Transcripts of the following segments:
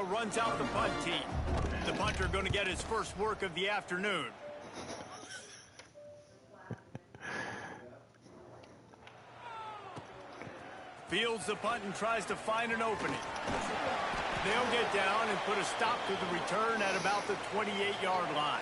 Zona runs out the punt team. The punter going to get his first work of the afternoon. Fields the punt and tries to find an opening. They'll get down and put a stop to the return at about the 28-yard line.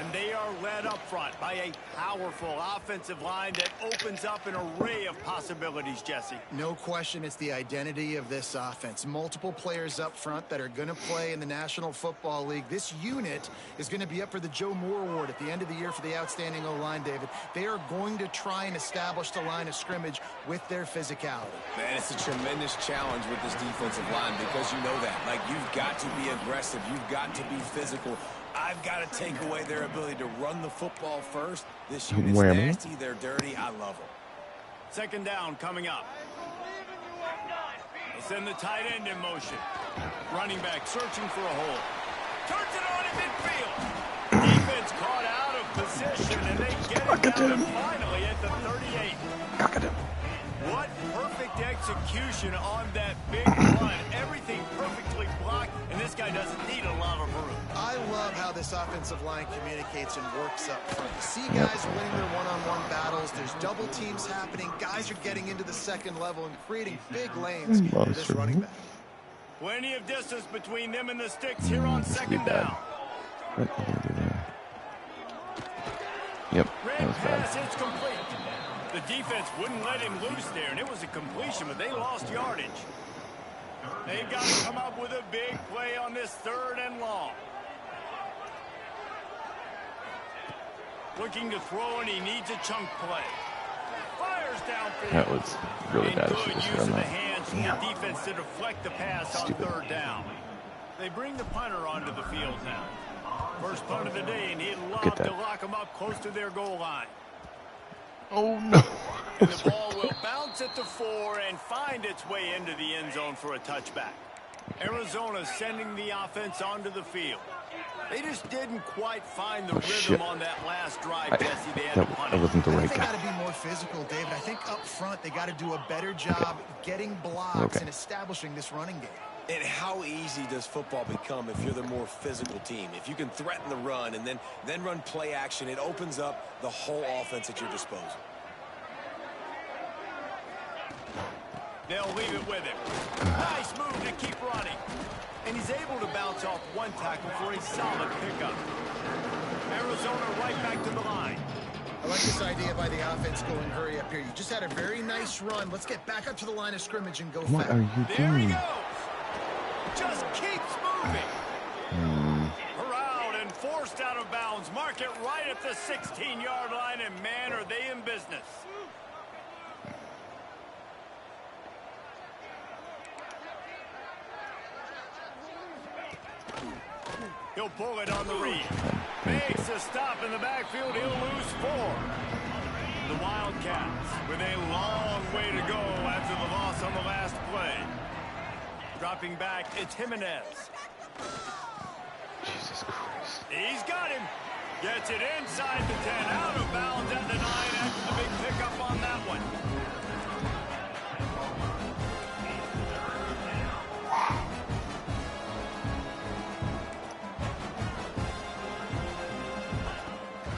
And they are led up front by a powerful offensive line that opens up an array of possibilities, Jesse. No question it's the identity of this offense. Multiple players up front that are going to play in the National Football League. This unit is going to be up for the Joe Moore Award at the end of the year for the outstanding O-line, David. They are going to try and establish the line of scrimmage with their physicality. Man, it's a tremendous challenge with this defensive line because you know that. Like, you've got to be aggressive. You've got to be physical. I've got to take away their ability to run the football first. This unit's nasty. They're dirty. I love them. Second down coming up. They'll send the tight end in motion. Running back searching for a hole. Turns it on in midfield. Defense caught out of position, and they get it down finally at the 38. What perfect execution on that big run. Everything perfectly blocked, and this guy doesn't need a lot of room. I love how this offensive line communicates and works up front. You see guys winning their one-on-one battles. There's double teams happening. Guys are getting into the second level and creating big lanes for this running back. Plenty of distance between them and the sticks here on second down. Yep, that was pass, bad. it's complete. The defense wouldn't let him loose there, and it was a completion, but they lost yardage. They've got to come up with a big play on this third and long. Looking to throw, and he needs a chunk play. Fires downfield. That was really bad. Good use of the hands from the defense to deflect the pass on third down. They bring the punter onto the field now. First punt of the day, and he'd love to lock them up close to their goal line. Oh, no. And the ball will bounce at the 4 and find its way into the end zone for a touchback. Arizona sending the offense onto the field. They just didn't quite find the rhythm on that last drive, Jesse. They had to punt it. That wasn't the right They guy. got to be more physical, David. I think up front they got to do a better job getting blocks and establishing this running game. And how easy does football become if you're the more physical team? If you can threaten the run and then run play action, it opens up the whole offense at your disposal. They'll leave it with him. Nice move to keep running. And he's able to bounce off one tackle for a solid pickup. Arizona right back to the line. I like this idea by the offense going hurry up here. You just had a very nice run. Let's get back up to the line of scrimmage and go fast. What are you There he doing? goes. Just keeps moving. Corralled and forced out of bounds. Mark it right at the 16-yard line, and man, are they in business. He'll pull it on the read. Makes a stop in the backfield. He'll lose 4. The Wildcats with a long way to go after the loss on the last play. Dropping back, it's Jimenez. Jesus Christ. He's got him. Gets it inside the 10. Out of bounds at the 9 after the big pickup on that one.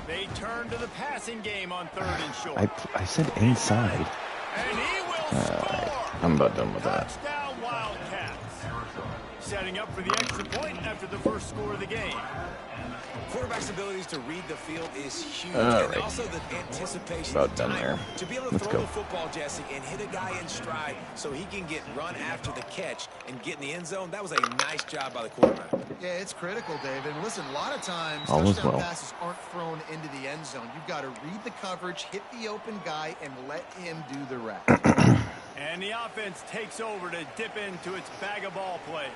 They turn to the passing game on third and short. I said inside. And he will score. I'm about done with that. Touchdown Wildcats. Setting up for the extra point after the first score of the game. Quarterback's abilities to read the field is huge. All and right. also the anticipation About of done time. there. To be able to Let's throw go. the football, Jesse, and hit a guy in stride so he can get run after the catch and get in the end zone, that was a nice job by the quarterback. Yeah, it's critical, David. Listen, a lot of times All is touchdown well. passes aren't thrown into the end zone. You've got to read the coverage, hit the open guy, and let him do the rest. And the offense takes over to dip into its bag of ball plays.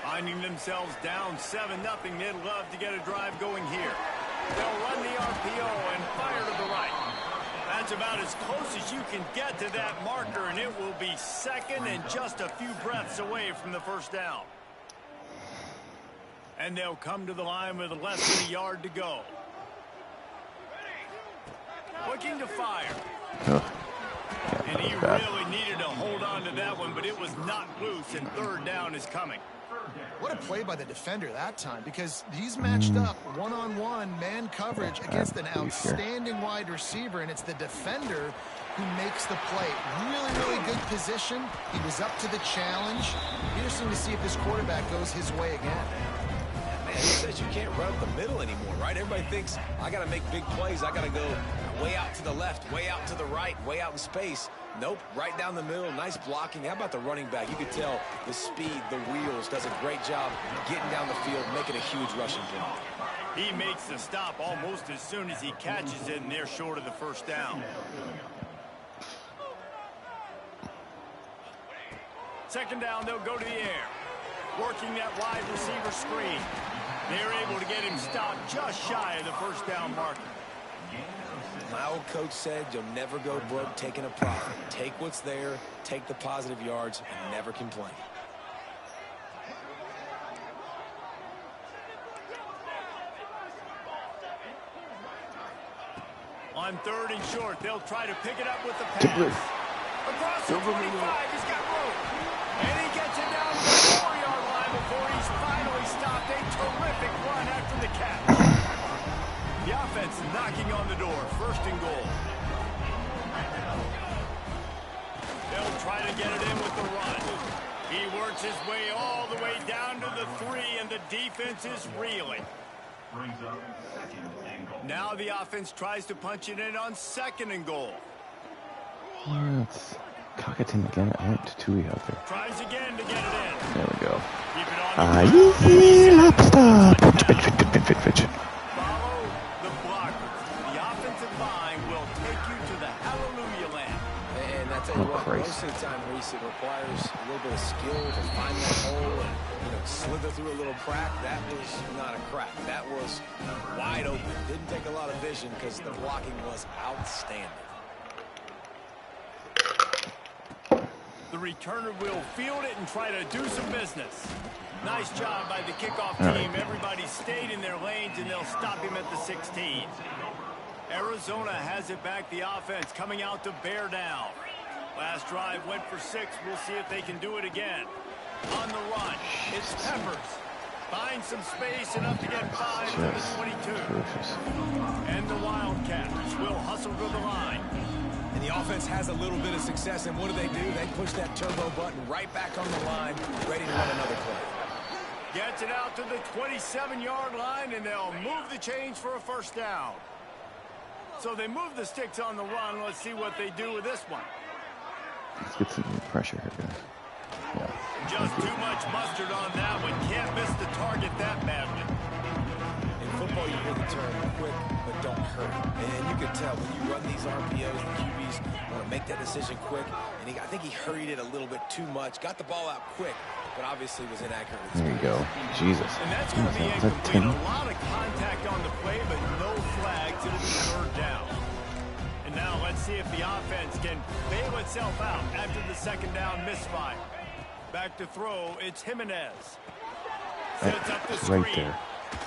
Finding themselves down 7-0, they'd love to get a drive going here. They'll run the RPO and fire to the right. That's about as close as you can get to that marker, and it will be second and just a few breaths away from the first down. And they'll come to the line with less than a yard to go. Looking to fire. And he really needed to hold on to that one, but it was not loose, and third down is coming. What a play by the defender that time, because he's matched up one-on-one man coverage against an outstanding wide receiver, and it's the defender who makes the play. Really, really good position. He was up to the challenge. Interesting to see if this quarterback goes his way again. Man, he says you can't run up the middle anymore, right? Everybody thinks, I got to make big plays. I got to go way out to the left, way out to the right, way out in space. Nope, right down the middle, nice blocking. How about the running back? You could tell the speed, the wheels, does a great job getting down the field, making a huge rushing play. He makes the stop almost as soon as he catches it, and they're short of the first down. Second down, they'll go to the air. Working that wide receiver screen. They're able to get him stopped just shy of the first down marker. My old coach said you'll never go broke taking a profit. Take what's there, take the positive yards, and never complain. On third and short, they'll try to pick it up with the pass. Across the 25, he's got room. And he gets it down to the 4-yard line before he's finally stopped. A terrific run after the catch. The offense knocking on the door. First and goal. They'll try to get it in with the run. He works his way all the way down to the 3, and the defense is reeling. Now the offense tries to punch it in on second and goal. Let's cock it in again. I went to Tui out there. Tries again to get it in. There we go. Keep it on Lobster! Pitch. Follow the blockers. The offensive line will take you to the hallelujah land. And that's what most of the time, Reese, it requires a little bit of skill to find that hole and slither through a little crack. That was not a crack. That was wide open. Didn't take a lot of vision because the blocking was outstanding. The returner will field it and try to do some business. Nice job by the kickoff team. Everybody stayed in their lanes, and they'll stop him at the 16. Arizona has it back. The offense coming out to bear down. Last drive went for 6. We'll see if they can do it again. On the run, it's Peppers. Finds some space, enough to get 5 to the 22. And the Wildcats will hustle to the line. And the offense has a little bit of success, and what do? They push that turbo button right back on the line, ready to run another play. Gets it out to the 27-yard line, and they'll move the chains for a first down. So they move the sticks on the run. Let's see what they do with this one. Let's get some pressure here, guys. Yeah. Just too much mustard on that one. Can't miss the target that badly. In football, you hear the term quick, but don't hurt. And you can tell when you run these RPOs, the QBs want to make that decision quick. And I think he hurried it a little bit too much. Got the ball out quick, but obviously was inaccurate. There you go. Jesus. And that's going to be incomplete. A lot of contact on the play, but no flags. It'll be third down. And now let's see if the offense can bail itself out after the second down misfire. Back to throw, it's Jimenez. Sets up the screen. Right there.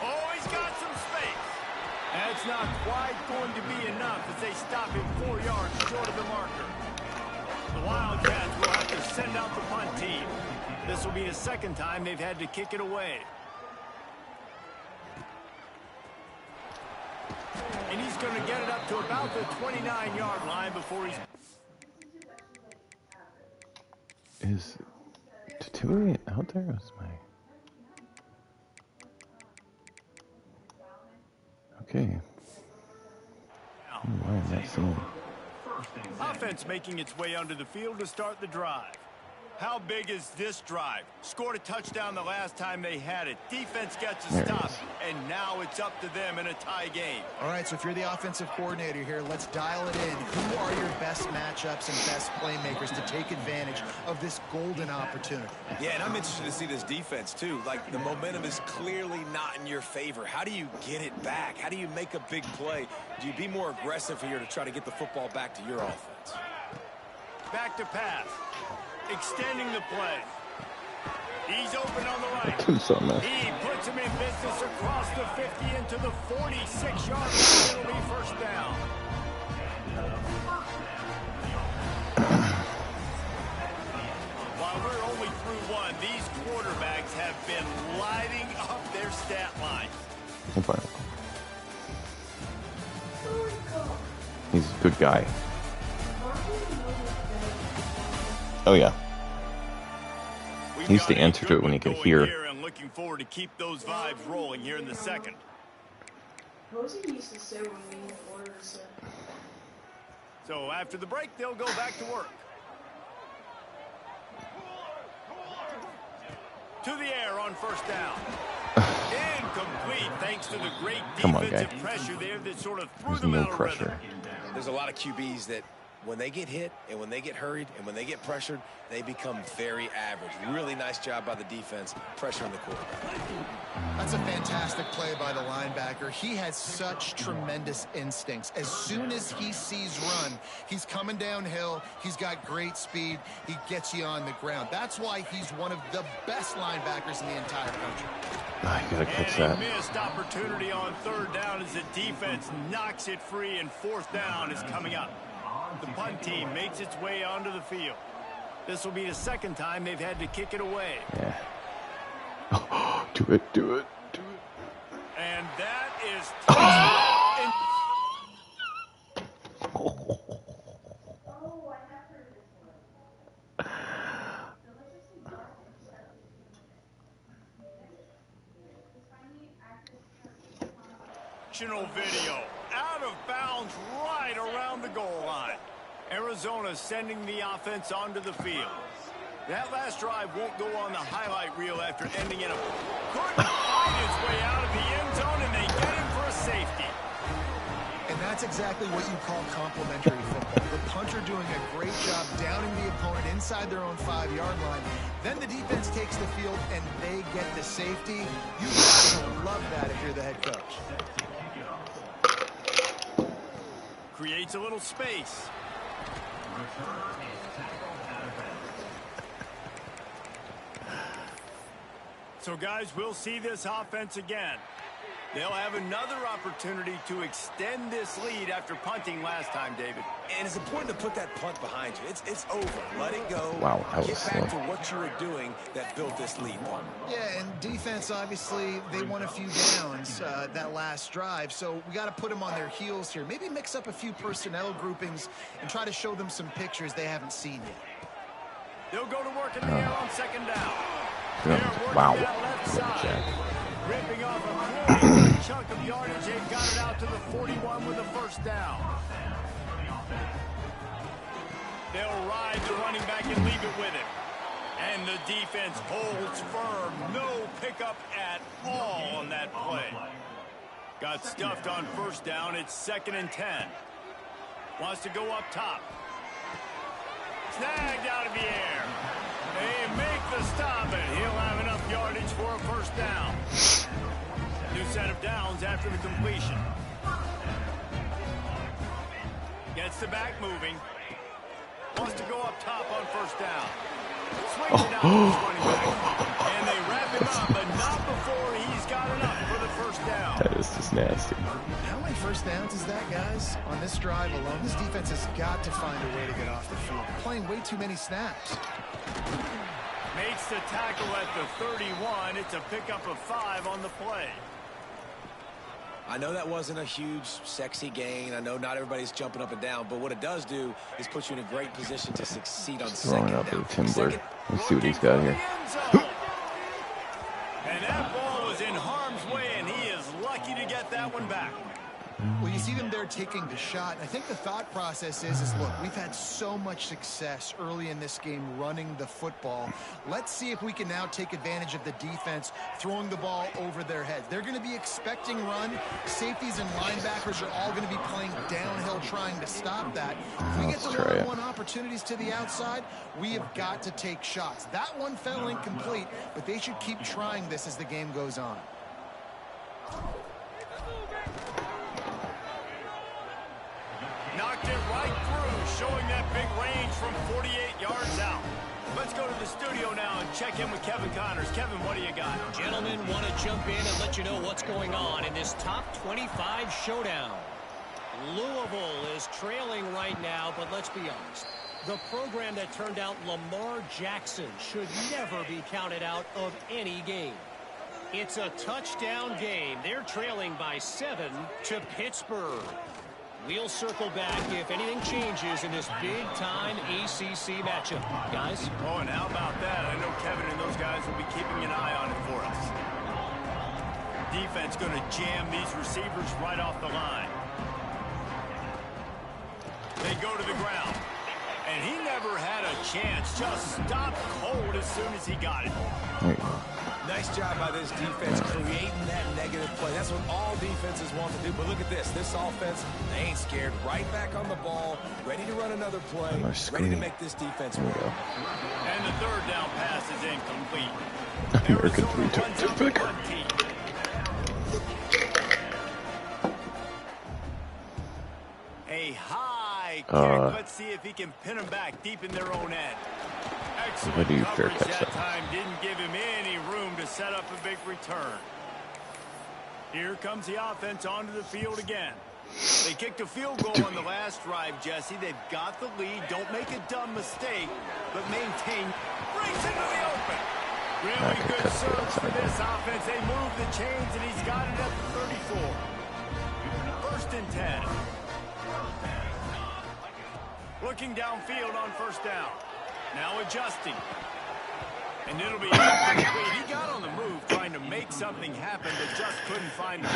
Oh, he's got some space. That's not quite going to be enough as they stop him 4 yards short of the marker. The Wildcats will have to send out the punt team. This will be the second time they've had to kick it away. And he's going to get it up to about the 29-yard line before he's... Is Tui out there? Is my... Okay. Why am I seeing? Offense making its way onto the field to start the drive. How big is this drive? Scored a touchdown the last time they had it. Defense gets a stop, and now it's up to them in a tie game. All right, so if you're the offensive coordinator here, let's dial it in. Who are your best matchups and best playmakers to take advantage of this golden opportunity? Yeah, and I'm interested to see this defense, too. Like, the momentum is clearly not in your favor. How do you get it back? How do you make a big play? Do you be more aggressive here to try to get the football back to your offense? Back to pass. Extending the play. He's open on the right. He puts him in business across the 50 into the 46-yard line. It'll be first down. been lighting up their stat line. He's a good guy. Oh yeah. He needs to answer to it when he can hear. And looking forward to keep those vibes rolling here in the second. So after the break, they'll go back to work. To the air on first down. Incomplete thanks to the great defensive pressure there that sort of threw them out of rhythm. There's a lot of QBs that when they get hit and when they get hurried and when they get pressured, they become very average. Really nice job by the defense pressuring the quarterback. That's a fantastic play by the linebacker. He has such tremendous instincts. As soon as he sees run, he's coming downhill. He's got great speed. He gets you on the ground. That's why he's one of the best linebackers in the entire country. You gotta catch and that. A missed opportunity on third down as the defense knocks it free, and fourth down is coming up. The punt team makes its way onto the field. This will be the second time they've had to kick it away. Yeah. Do it, do it, do it. And that is video out of bounds right around the goal line. Arizona sending the offense onto the field. That last drive won't go on the highlight reel after ending in a couldn't find his way out of the end zone, and they get him for a safety. And that's exactly what you call complimentary football. The punter doing a great job downing the opponent inside their own 5-yard line. Then the defense takes the field and they get the safety. You've got to love that if you're the head coach. Creates a little space. So, guys, we'll see this offense again. They'll have another opportunity to extend this lead after punting last time, David. And it's important to put that punt behind you. It's over. Let it go. Wow, that was Get slow. back to what you were doing that built this lead. Yeah, and defense, obviously, they won a few downs that last drive, so we got to put them on their heels here. Maybe mix up a few personnel groupings and try to show them some pictures they haven't seen yet. They'll go to work in the air on second down. Wow. Ripping off a great chunk of yardage. They've got it out to the 41 with a first down. They'll ride the running back and leave it with him. And the defense holds firm. No pickup at all on that play. Got stuffed on first down. It's 2nd and 10. Wants to go up top. Snagged out of the air. They make the stop, and he'll have enough yardage for a first down. New set of downs after the completion. Gets the back moving. Wants to go up top on first down. Swings it out to his running back. And they wrap him up, but not before he's got enough for the first down. That is just nasty. How many first downs is that, guys? On this drive alone, this defense has got to find a way to get off the field. They're playing way too many snaps. Makes the tackle at the 31. It's a pickup of 5 on the play. I know that wasn't a huge, sexy gain. I know not everybody's jumping up and down, but what it does do is put you in a great position to succeed on Throwing second up down. a timber. Let's see what he's got here. And that ball was in harm's way, and he is lucky to get that one back. Well, you see them there taking the shot. I think the thought process is look, we've had so much success early in this game running the football. Let's see if we can now take advantage of the defense throwing the ball over their heads. They're going to be expecting run. Safeties and linebackers are all going to be playing downhill trying to stop that. If we get the one-on-one opportunities to the outside, we have got to take shots. That one fell incomplete, but they should keep trying this as the game goes on. Knocked it right through, showing that big range from 48 yards out. Let's go to the studio now and check in with Kevin Connors. Kevin, what do you got? Gentlemen, want to jump in and let you know what's going on in this top 25 showdown. Louisville is trailing right now, but let's be honest. The program that turned out Lamar Jackson should never be counted out of any game. It's a touchdown game. They're trailing by 7 to Pittsburgh. We'll circle back if anything changes in this big-time ACC matchup. Guys? Oh, and how about that? I know Kevin and those guys will be keeping an eye on it for us. Defense going to jam these receivers right off the line. They go to the ground. And he never had a chance. Just stopped cold as soon as he got it. Nice job by this defense creating that negative play. That's what all defenses want to do. But look at this. This offense, they ain't scared. Right back on the ball, ready to run another play, ready to make this defense win. And the third down pass is incomplete. American Arizona three runs out the punt team. A high kick. Let's see if he can pin them back deep in their own end. Excellent coverage that time. Didn't give him any room to set up a big return. Here comes the offense onto the field again. They kicked a field goal on the last drive, Jesse. They've got the lead. Don't make a dumb mistake, but maintain. Breaks into the open. Really good surge for this offense. They move the chains, and he's got it at the 34. First and 10. Looking downfield on first down. Now adjusting. And it'll be incomplete. He got on the move trying to make something happen, but just couldn't find it.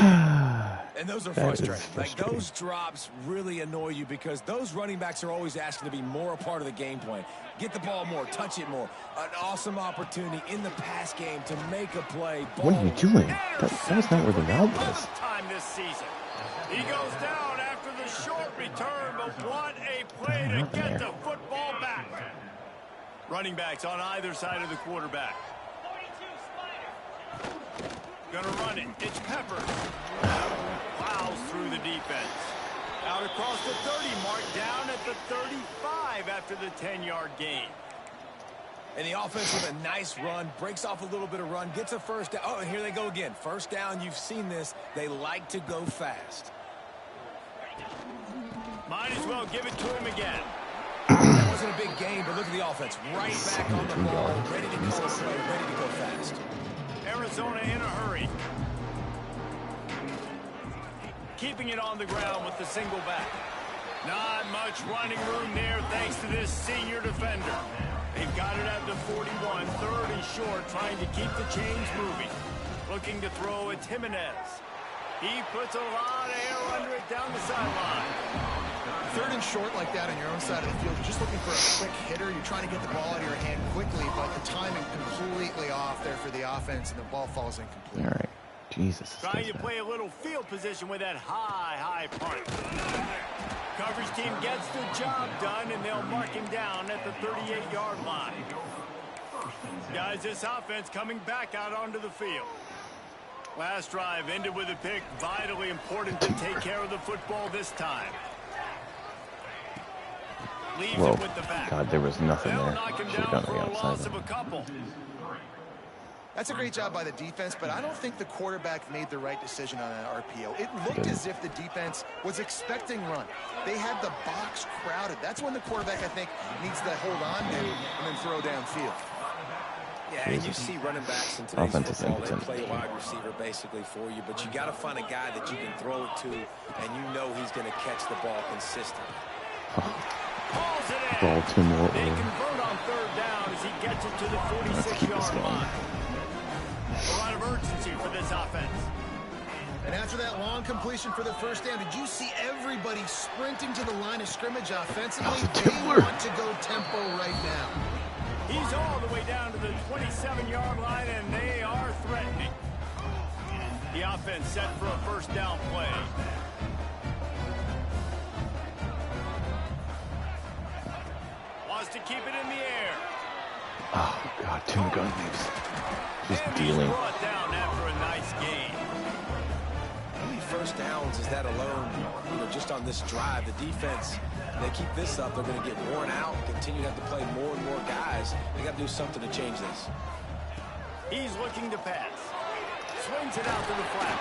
And those are frustrating. Like, those drops really annoy you because those running backs are always asking to be more a part of the game plan. Get the ball more, touch it more. An awesome opportunity in the pass game to make a play. What are you doing? That was not where the route was. Time this season. He goes down after the short return, but what a play to get the football back. Running backs on either side of the quarterback. Gonna run it. It's Peppers. Plows through the defense. Out across the 30 mark, down at the 35 after the 10-yard gain. And the offense with a nice run, breaks off a little bit of run, gets a first down. Oh, and here they go again. First down, you've seen this. They like to go fast. Might as well give it to him again. That wasn't a big game, but look at the offense. Right back on the ball, ready to call a play, ready to go fast. Arizona in a hurry. Keeping it on the ground with the single back. Not much running room there thanks to this senior defender. They've got it at the 41, third and short, trying to keep the chains moving. Looking to throw at Jimenez. He puts a lot of air under it down the sideline. Third and short like that on your own side of the field, you're just looking for a quick hitter. You're trying to get the ball out of your hand quickly, but the timing completely off there for the offense, and the ball falls incomplete. All right. Jesus. Trying to play a little field position with that high punt. Coverage team gets the job done, and they'll mark him down at the 38-yard line. Guys, this offense coming back out onto the field. Last drive ended with a pick. Vitally important to take care of the football this time. Leaves it with the back. God, there was nothing there. Knock him Should have down gone for on a the loss outside. of a couple. That's a great job by the defense, but I don't think the quarterback made the right decision on that RPO. It looked as if the defense was expecting run. They had the box crowded. That's when the quarterback, I think, needs to hold on to and then throw downfield. Yeah, and you see running backs in today's football, they play wide receiver basically for you, but you got to find a guy that you can throw it to, and you know he's going to catch the ball consistently. Baltimore. They convert on third down as he gets it to the 46-yard line. A lot of urgency for this offense. And after that long completion for the first down, did you see everybody sprinting to the line of scrimmage offensively? They want to go tempo right now. He's all the way down to the 27-yard line, and they are threatening. The offense set for a first down play. Wants to keep it in the air. Oh, God, Tim Gunleaves. Just dealing. Brought down after a nice gain. How many first downs is that alone? You know, just on this drive, the defense, they keep this up, they're going to get worn out, continue to have to play more and more guys. They got to do something to change this. He's looking to pass. Swings it out to the flat.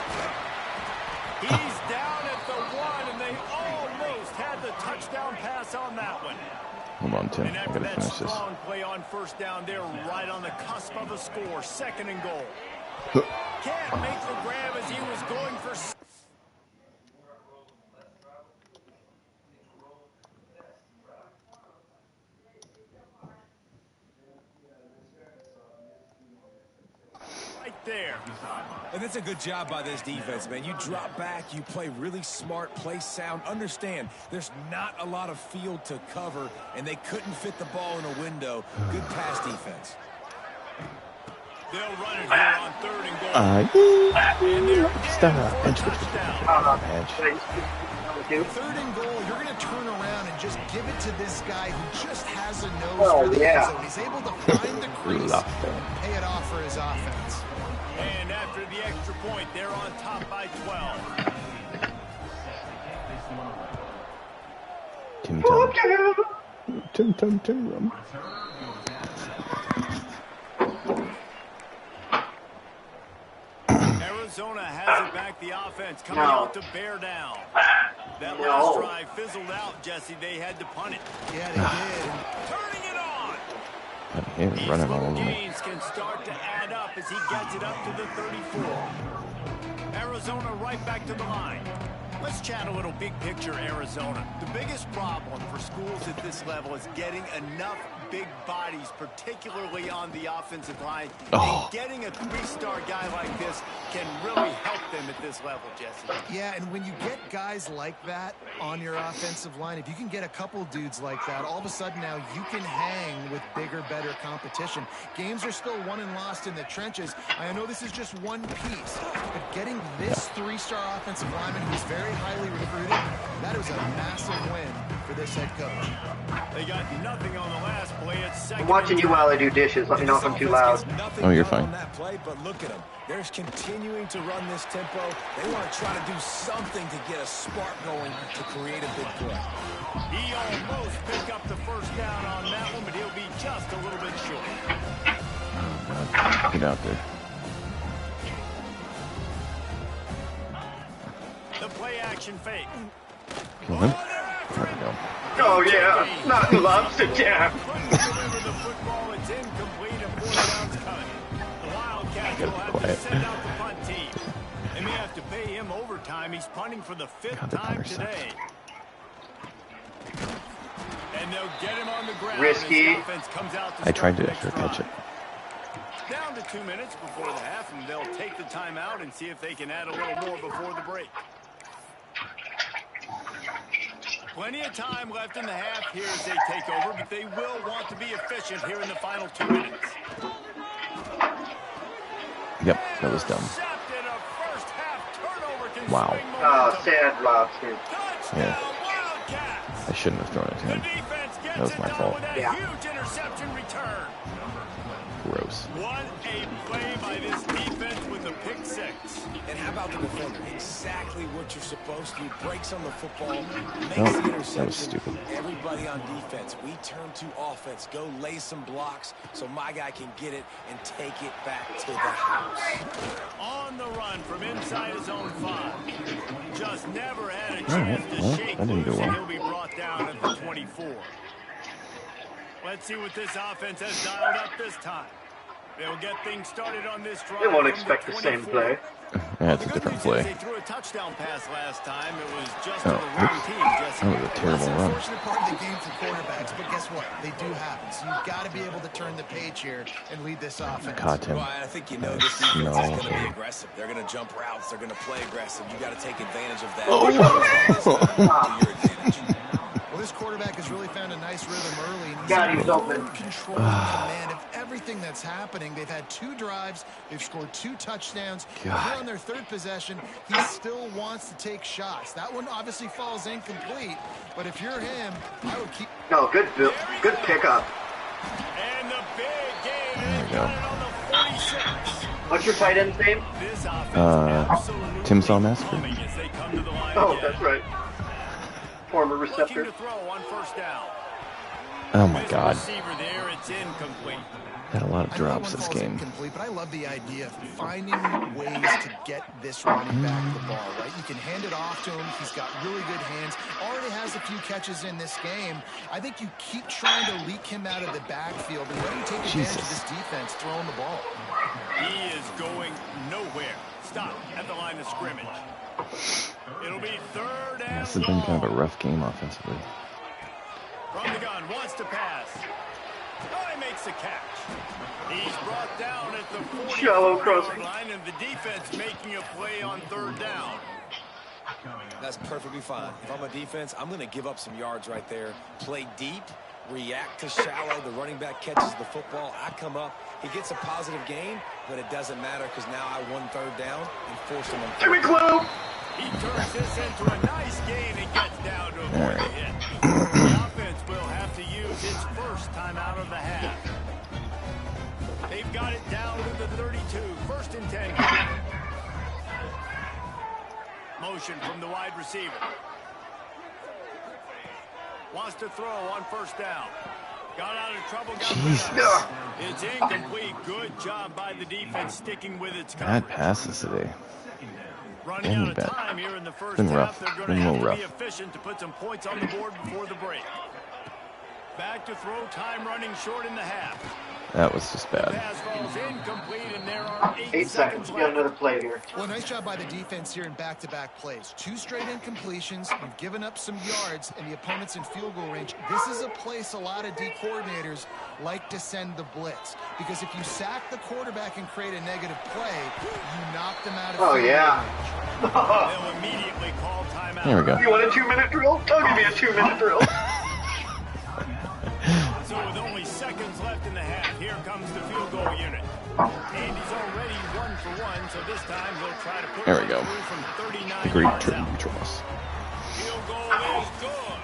He's down at the 1, and they almost had the touchdown pass on that one. Hold on, Tim. I gotta finish this. Play on first down there, right on the cusp of a score. 2nd and goal. Can't make the grab as he was going for. Right there. And that's a good job by this defense, man. You drop back, you play really smart, play sound. Understand, there's not a lot of field to cover, and they couldn't fit the ball in a window. Good pass defense. They'll run it here on 3rd and goal. Stop. Edge. 3rd and goal, you're going to turn around and just give it to this guy who just has a nose for the end zone. He's able to find the crease and pay it off for his offense. And after the extra point, they're on top by 12. Tim. Zona has it back. The offense coming out to bear down. That last drive fizzled out, Jesse. They had to punt it. Yeah, they did. Turning it on. These running all over me. Gains can start to add up as he gets it up to the 34. Arizona right back to the line. Let's chat a little big picture Arizona. The biggest problem for schools at this level is getting enough big bodies, particularly on the offensive line. And getting a 3-star guy like this can really help them at this level, Jesse. Yeah, and when you get guys like that on your offensive line, if you can get a couple dudes like that, all of a sudden now you can hang with bigger, better competition. Games are still won and lost in the trenches. I know this is just one piece, but getting this 3-star offensive lineman who's very highly recruited, that was a massive win for this head coach. They got nothing on the last play. It's I'm watching you while I do dishes. Let me know if I'm too loud. Oh, you're fine. On that play, but look at them. They're continuing to run this tempo. They want to try to do something to get a spark going to create a big play. He almost picked up the first down on that one, but he'll be just a little bit short. Get out there. The play action fake. Kill him. There we go. Oh, yeah. Not in love. Sit down. Deliver the football. It's incomplete and 4 downs coming. The Wildcats will have to send out the punt team. They may have to pay him overtime. He's punting for the 5th time today. And they'll get him on the ground. Risky. I tried to catch it. Down to 2 minutes before the half, and they'll take the timeout and see if they can add a little more before the break. Plenty of time left in the half here as they take over, but they will want to be efficient here in the final 2 minutes. Yep, that was dumb. Wow. Oh, sad lobster. Yeah. I shouldn't have thrown it to him. That was my fault. Yeah. Huge interception return. Gross. What a play by this defense with the pick 6. And how about the defender? Exactly what you're supposed to do. Breaks on the football, makes Oh, the that interception. was stupid. Everybody on defense, we turn to offense. Go lay some blocks so my guy can get it and take it back to the house. On the run from inside his own 5. Just never had a chance to shake that didn't go loose, well. and he'll be brought down at the 24. Let's see what this offense has dialed up this time. They'll get things started on this drive. They won't expect the same play. Yeah, it's a different play. They threw a touchdown pass last time. It was just Oh, to the wrong team, Jesse. That was a terrible That's an run. unfortunate part of the game for quarterbacks, but guess what? They do happen. So you've got to be able to turn the page here and lead this offense. Caught him. Well, I think you know this defense is going to be aggressive. They're going to jump routes. They're going to play aggressive. You got to take advantage of that. To your advantage. Well, this quarterback has really found a nice rhythm early. And he's God, he's in open. full control and command of everything that's happening. They've had 2 drives. They've scored 2 touchdowns. But here on their 3rd possession, he still wants to take shots. That one obviously falls incomplete. But if you're him, I would keep... No, good pickup. And the big game There we go. on the 46. What's your tight end's name? This offense Tim Saw Massacre. humming as they come to the line Oh, again. that's right. Former Looking receptor. to throw on first down. Oh my God. Receiver there, it's incomplete. Had a lot of drops this game. Incomplete, but I love the idea of finding ways to get this running back the ball, right? You can hand it off to him. He's got really good hands. Already has a few catches in this game. I think you keep trying to leak him out of the backfield and let him take advantage of this defense throwing the ball. He is going nowhere. Stop at the line of scrimmage. It'll be third and This has been kind of a rough game offensively. From the gun, wants to pass. Oh, he makes the catch. He's brought down at the 40-yard line, and the defense making a play on third down. That's perfectly fine. If I'm a defense, I'm going to give up some yards right there. Play deep, react to shallow. The running back catches the football. I come up. He gets a positive gain, but it doesn't matter because now I won third down and forced him on third down. He turns this into a nice gain and gets down to avoid the hit. The offense will have to use its first time out of the half. They've got it down to the 32. First and 10. Motion from the wide receiver. Wants to throw on first down. Got out of trouble. Got it's incomplete. Good job by the defense sticking with its coverage. Bad passes today. Running out of time here in the first half. They're going to have to be efficient to put some points on the board before the break. Back to throw, time running short in the half. That was just bad. Pass falls incomplete, and there are 8 seconds. We got another play here. Well, nice job by the defense here in back-to-back plays. 2 straight incompletions. You've given up some yards, and the opponent's in field goal range. This is a place a lot of D coordinators like to send the blitz, because if you sack the quarterback and create a negative play, you knock them out of field range. They'll immediately call timeout. There we go. You want a 2-minute drill? Don't give me a 2-minute drill. So with only seconds left in the half, here comes the field goal unit. And he's already 1 for 1, so this time he'll try to put it through from 39 yards out. Field goal is good.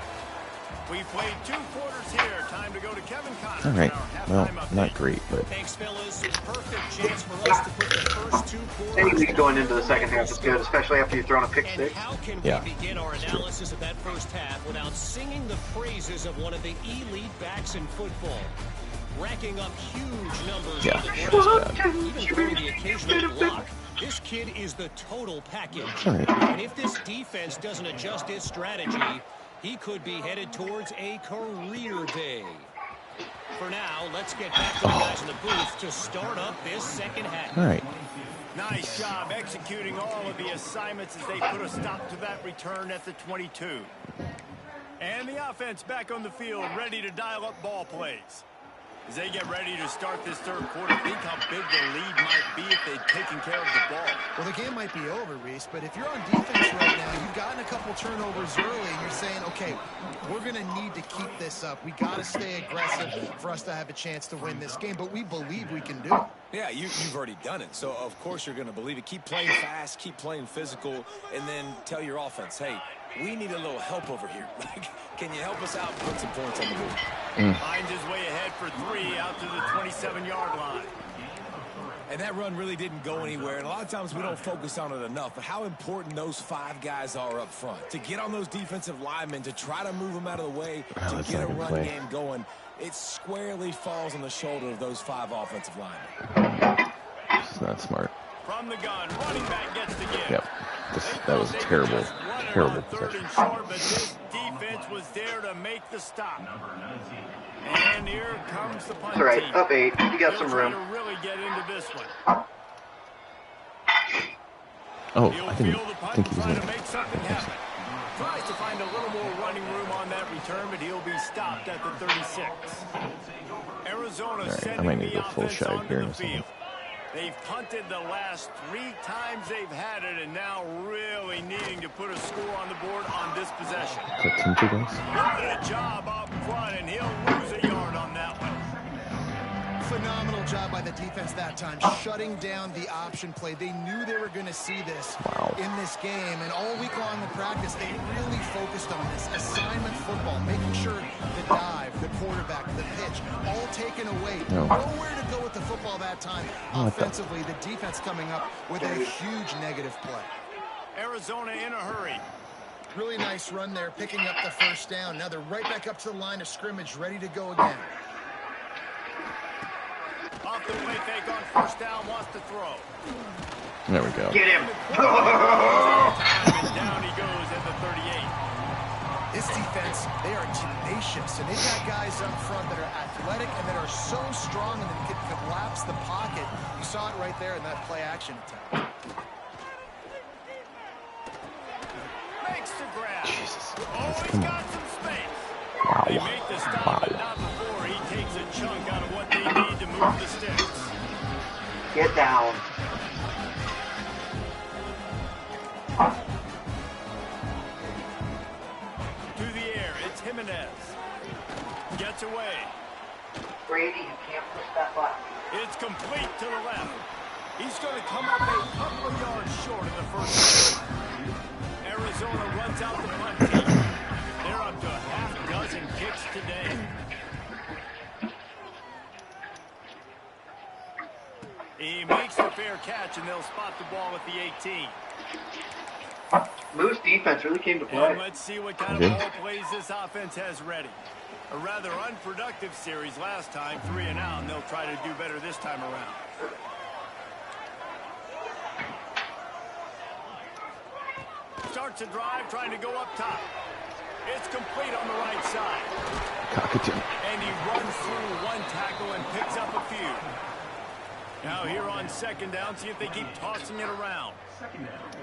We played 2 quarters here. Time to go to Kevin Connor. All right. Well, not great, but Thanks, fellas. Perfect chance for us to put the first 2 quarters. Any lead going into the second half is good, especially after you've thrown a pick six. How can we begin our analysis of that first half without singing the praises of one of the elite backs in football? Racking up huge numbers on the ground, even throwing the occasional block. This kid is the total package. And if this defense doesn't adjust its strategy, he could be headed towards a career day. For now, let's get back to the guys in the booth to start up this second half. all right. Nice job executing all of the assignments as they put a stop to that return at the 22. And the offense back on the field, ready to dial up ball plays. As they get ready to start this third quarter, think how big the lead might be if they'd taken care of the ball. Well, the game might be over, Reese, but if you're on defense right now, you've gotten a couple turnovers early, and you're saying, okay, we're going to need to keep this up. We got to stay aggressive for us to have a chance to win this game, but we believe we can do it. Yeah, you've already done it, so of course you're going to believe it. Keep playing fast, keep playing physical, and then tell your offense, hey, we need a little help over here. Can you help us out and put some points on the board? Finds his way ahead for 3 out to the 27-yard line. And that run really didn't go anywhere, and a lot of times we don't focus on it enough, but how important those 5 guys are up front. To get on those defensive linemen, to try to move them out of the way, to get a run game going, it squarely falls on the shoulder of those 5 offensive linemen. It's not smart. From the gun, running back gets the give. Yep. That was terrible. Terrible Third possession. and short, but this defense was there to make the stop. And here comes the punt That's all right, team. up 8. You got some room. To really get into this one. Oh, He'll I feel didn't the punt think he was trying in to make something happen. Tries to find a little more running room on that return, but he'll be stopped at the 36. Arizona All right, I sending might need the to go full offense shot onto here the in a second. field. They've punted the last 3 times they've had it, and now really needing to put a score on the board on this possession. Is that Tim Chickens? Good job up front, and he'll lose a yard on that one. Phenomenal job by the defense that time, shutting down the option play. They knew they were going to see this in this game, and all week long in practice, they really focused on this assignment football, making sure the dive, the quarterback, the pitch, all taken away. Nowhere to go with the football that time. Offensively, the defense coming up with a huge negative play. Arizona in a hurry. Really nice run there, picking up the first down. Now they're right back up to the line of scrimmage, ready to go again. Off the play fake on first down, wants to throw. There we go. Get him. And down he goes at the 38. This defense, they are tenacious, and they've got guys up front that are athletic and that are so strong and that can collapse the pocket. You saw it right there in that play action attack. Makes the grab. Jesus. Oh, he's got some space. Wow. They make the stop, but not before he takes a chunk out of what they need to move the sticks. Get down. To the air, it's Jimenez. Gets away. Brady, you can't push that button. It's complete to the left. He's going to come up a couple of yards short of the first down. Arizona runs out the punt team. They're up to a half dozen kicks today. He makes the fair catch, and they'll spot the ball at the 18. Moose defense really came to play. And let's see what kind of ball plays this offense has ready. A rather unproductive series last time, 3 and out, and they'll try to do better this time around. Starts a drive, trying to go up top. It's complete on the right side. Cockatoo. And he runs through one tackle and picks up a few. Now here on second down, see if they keep tossing it around.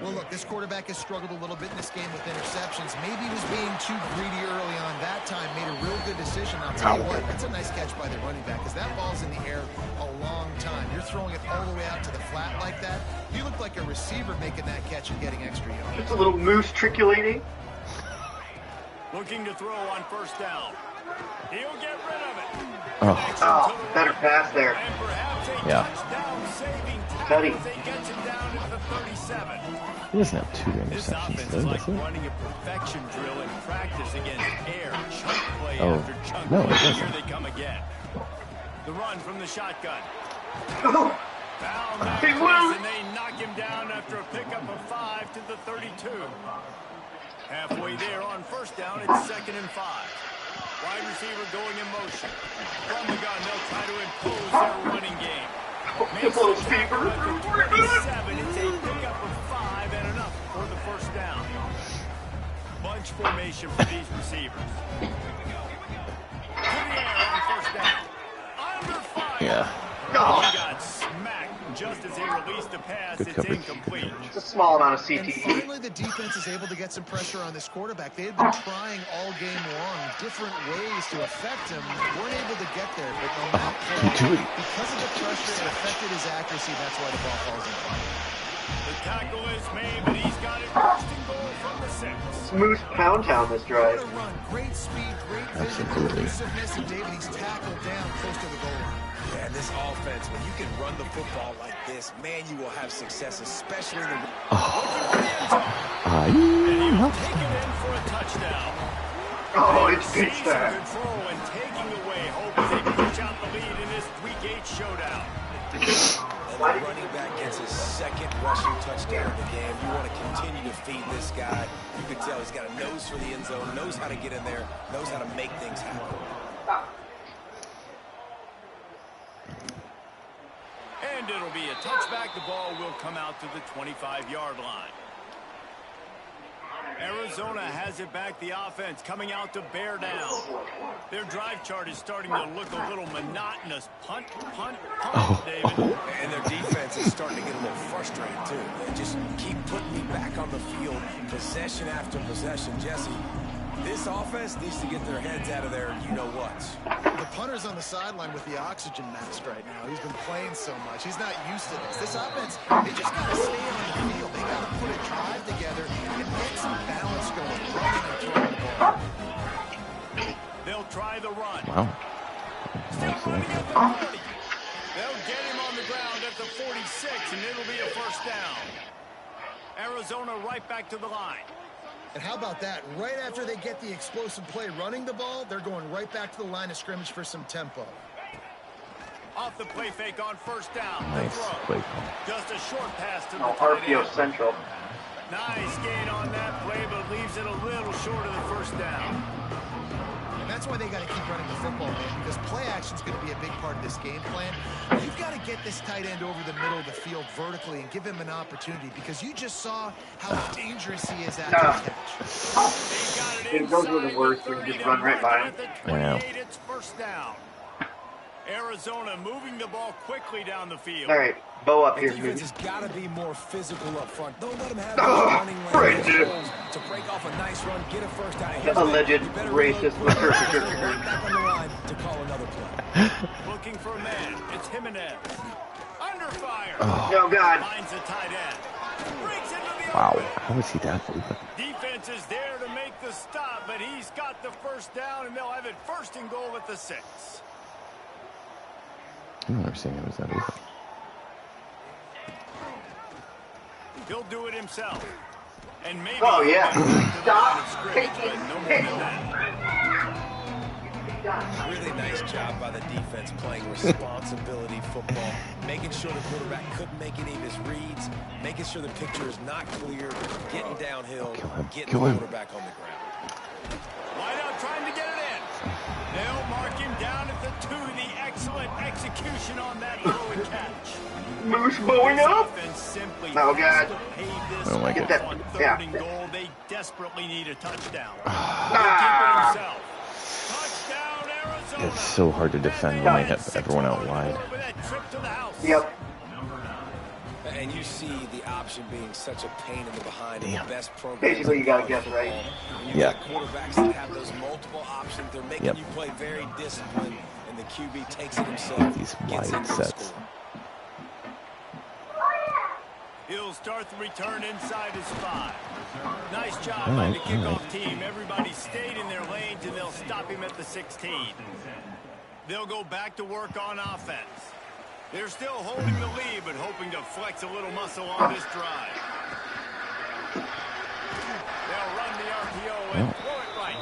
Well, look, this quarterback has struggled a little bit in this game with interceptions. Maybe he was being too greedy early on. That time made a real good decision. I'll tell you what, that's a nice catch by the running back because that ball's in the air a long time. You're throwing it all the way out to the flat like that. You look like a receiver making that catch and getting extra yards. Just a little moose triculating. Looking to throw on first down. He'll get rid of it. Oh, better pass there. And perhaps a Yeah. touchdown-saving Cuddy. tackle as they get him down at the 37. He doesn't have 2 This interceptions, offense though, is does like he? running a perfection drill in practice against air. Chunk play Oh, after chunk no, it play. Here doesn't. they come again. The run from the shotgun. Oh, Found that Big place, one. and they knock him down after a pickup of 5 to the 32. Halfway there on first down, it's 2nd and 5. Wide receiver going in motion. From the gun, they'll try to impose their running game. Makes little the tackle speaker. at the 27. It's a pickup of 5 and enough for the first down. Bunch formation for these receivers. To the air on first down. Under fire. Yeah. He got smacked just as he released the pass. Good It's coverage. incomplete. it's a small amount of And CTE. finally, the defense is able to get some pressure on this quarterback. They had been trying all game long, different ways to affect him. Weren't able to get there, but on that play, because of the pressure, it affected his accuracy. That's why the ball falls in. The tackle is made, but he's got it first and goal from the 6. Moose pound town this What drive. a run. Great speed, great vision, Absolutely. elusiveness, and David, he's tackled down close to the goal line. Yeah, this offense, when you can run the football like this, man, you will have success, especially in the... And he'll take it in for a touchdown. Oh, it's pitch Seizing that. control and taking away hope as they push out the lead in this Week 8 showdown. And the running back gets his 2nd rushing touchdown of the game. You want to continue to feed this guy. You can tell he's got a nose for the end zone, knows how to get in there, knows how to make things happen. And it'll be a touchback. The ball will come out to the 25-yard line. Arizona has it back. The offense coming out to bear down. Their drive chart is starting to look a little monotonous. Punt, punt, punt, David. And their defense is starting to get a little frustrated, too. They just keep putting me back on the field, possession after possession. Jesse, this offense needs to get their heads out of there, you-know-what. The punter's on the sideline with the oxygen mask right now. He's been playing so much. He's not used to this. This offense, they just got to stay on the field. They got to put a drive together and get some balance going, running and throwing the ball. They'll try the run. Wow. Still Nice running one. at the 40. They'll get him on the ground at the 46, and it'll be a first down. Arizona right back to the line. And how about that? Right after they get the explosive play running the ball, they're going right back to the line of scrimmage for some tempo. Off the play fake on first down. Nice Throw. play call. Just a short pass to the Oh, tight RPO end. Central. Nice gain on that play, but leaves it a little short of the first down. And that's why they got to keep running the football, man, because play action is going to be a big part of this game plan. You've got to get this tight end over the middle of the field vertically and give him an opportunity, because you just saw how dangerous he is after the catch. It goes with the worst when you just run right by him. Wow. It's first down. Arizona moving the ball quickly down the field. All right, Bo up The here. defense has got to be more physical up front. Don't let them have those running lanes to break off a nice run, get a first down. Alleged racist. Back on the line to call another play. Looking for a man. It's Jimenez. Under fire. Oh, God. Finds a tight end. Breaks into the Wow. open. How is he that open? Defense is there to make the stop, but he's got the first down, and they'll have it first and goal at the 6. I don't understand how he was that open. He'll do it himself. And maybe Oh, yeah. Stop. Taking Really nice job by the defense playing responsibility football, making sure the quarterback couldn't make any of his reads, making sure the picture is not clear, getting downhill, getting the quarterback on the ground. Wide out trying to get it in. They'll mark him down at the 2. The excellent execution on that throw and catch. Moose bowing up. Oh, God. Oh, my Get God. On that. third Yeah. and goal, they desperately need a touchdown. Touchdown, Arizona. It's so hard to defend when they have everyone out wide. Yep. And you see the option being such a pain in the behind in the best program. Basically, you got to guess right. Yeah. Quarterbacks that have those multiple options, they're making you play very disciplined, and the QB takes it himself. These gets wide into the sets. score. He'll start the return inside his 5. Nice job by the kickoff team. Everybody stayed in their lanes, and they'll stop him at the 16. They'll go back to work on offense. They're still holding the lead, but hoping to flex a little muscle on this drive. They'll run the RPO and throw it right.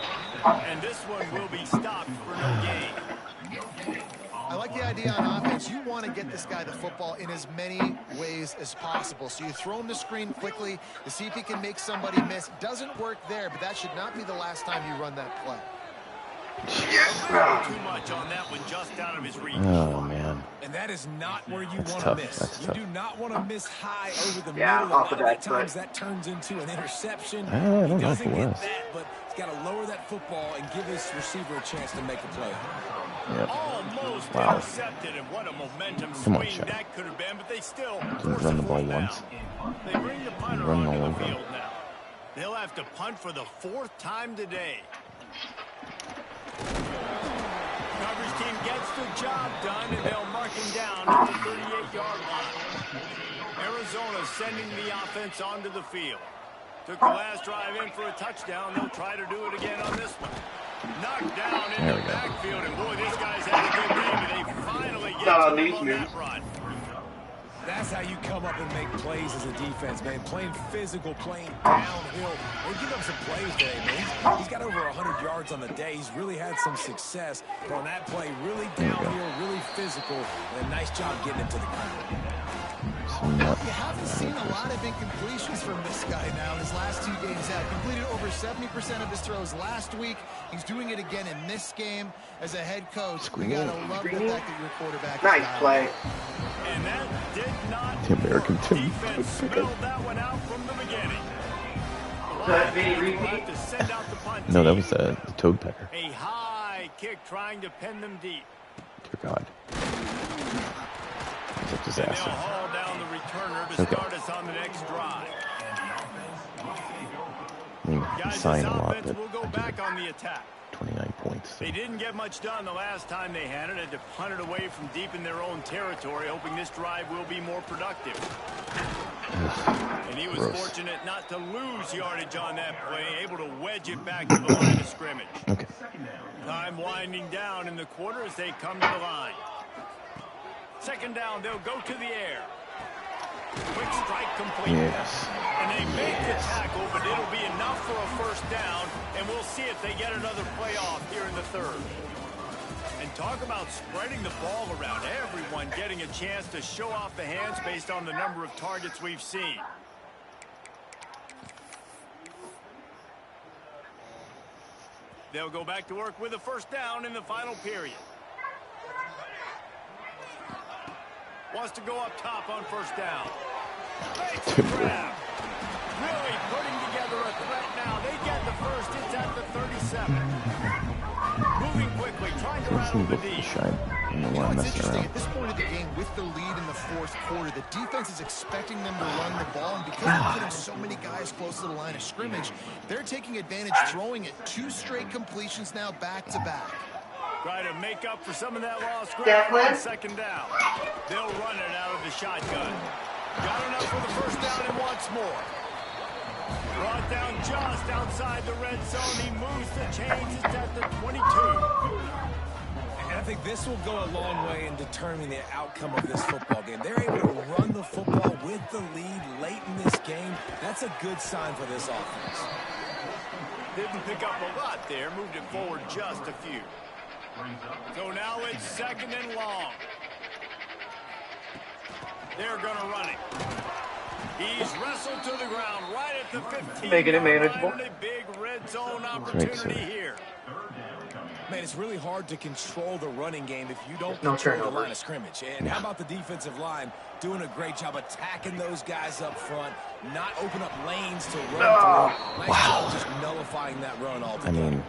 And this one will be stopped for no gain. I like the idea on offense. You want to get this guy the football in as many ways as possible. So you throw him the screen quickly to see if he can make somebody miss. Doesn't work there, but that should not be the last time you run that play. Too much on that one, just out of his reach. Oh, man. And that is not where you want to tough. miss. That's You tough. do not want to miss high over the Yeah, middle. off A of lot of that, times but- that turns into an interception. I don't know He if doesn't it get was. that, but he's got to lower that football and give his receiver a chance to make a play. Yep. Almost Wow. intercepted, and what a momentum Come on, swing Shaq. that could have been, but they still Didn't run the ball once. They bring the punter Run all onto the over. field now. They'll have to punt for the 4th time today. Coverage team gets the job done, and they'll mark him down at the 38-yard line. Arizona sending the offense onto the field. Took the last drive in for a touchdown. They'll try to do it again on this one. Knocked down in There the we go. backfield, and boy, this guy's had a good game, and they finally get Not to on him these on moves. that run. That's how you come up and make plays as a defense, man. Playing physical, playing downhill. They give up some plays today, man. He's got over 100 yards on the day. He's really had some success. But on that play, really downhill, really physical, and a nice job getting it to the ground. You haven't seen a lot of incompletions from this guy now. His last 2 games have completed over 70% of his throws last week. He's doing it again in this game. As a head coach, we got to love the fact that your quarterback is Nice dialed. play. And that did not The American team. defense smelled that one out from the beginning. That mini Lions will repeat? have to send out the punt No, that team. was the toad pecker. A high kick trying to pin them deep. Dear God. It's a And they'll disaster. haul down the returner to Okay. start us on the next drive. I mean, Guys, he's this signed a lot, offense but will go I back did on the attack. 29 points. So. They didn't get much done the last time they had it. Had to punt it away from deep in their own territory, hoping this drive will be more productive. And he was Gross. fortunate not to lose yardage on that play, able to wedge it back to the line of scrimmage. Okay. Time winding down in the quarter as they come to the line. 2nd down, they'll go to the air. Quick strike complete. Yes. And they make the tackle, but it'll be enough for a 1st down, and we'll see if they get another playoff here in the 3rd. And talk about spreading the ball around. Everyone getting a chance to show off the hands based on the number of targets we've seen. They'll go back to work with a first down in the final period. Wants to go up top on first down. Makes the grab. Really putting together a threat now. They get the first. It's at the 37. Moving quickly, trying to rattle the D. It's interesting. At this point of the game, with the lead in the fourth quarter, the defense is expecting them to run the ball, and because they're putting so many guys close to the line of scrimmage, they're taking advantage, throwing it 2 straight completions now back to back. Try to make up for some of that lost ground on second down. They'll run it out of the shotgun. Got enough for the first down and once more. Brought down just outside the red zone. He moves the chains. It's at the 22. And I think this will go a long way in determining the outcome of this football game. They're able to run the football with the lead late in this game. That's a good sign for this offense. Didn't pick up a lot there. Moved it forward just a few. So now it's second and long. They're going to run it. He's wrestled to the ground right at the 15. Making it manageable. A big red zone opportunity here. Man, it's really hard to control the running game if you don't No control the turnovers. line of scrimmage. And how about the defensive line doing a great job attacking those guys up front, not open up lanes to run through. Nice job just nullifying that run altogether. I mean,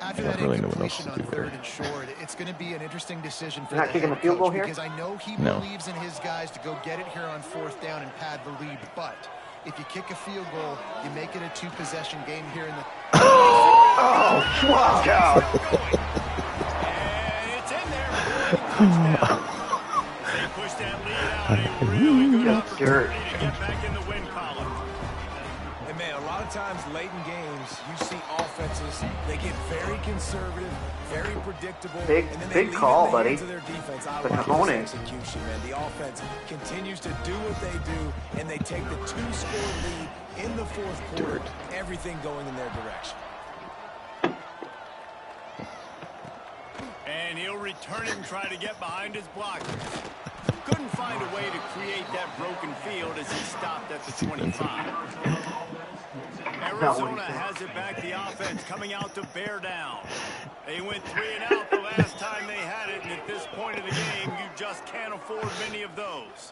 After I that don't really know what else incompletion to on do third here. and short, it's going to be an interesting decision for You're not the kicking head the field goal coach, here? because I know he No. believes in his guys to go get it here on fourth down and pad the lead. But if you kick a field goal, you make it a 2-possession game here in the. Oh, walk out. And it's in there. Touchdown. They push that lead out. A really good opportunity to get back in the win column. And man, a lot of times late in games, you see offenses, they get very conservative, very predictable. Big- and then they big leave call, it in the buddy. hands of their defense. I The like cojones. this execution, man. The offense continues to do what they do, and they take the 2-score lead in the fourth quarter. Everything going in their direction. And he'll return it and try to get behind his blockers. Couldn't find a way to create that broken field as he stopped at the 25. Arizona has it back, the offense coming out to bear down. They went 3 and out the last time they had it, and at this point of the game, you just can't afford many of those.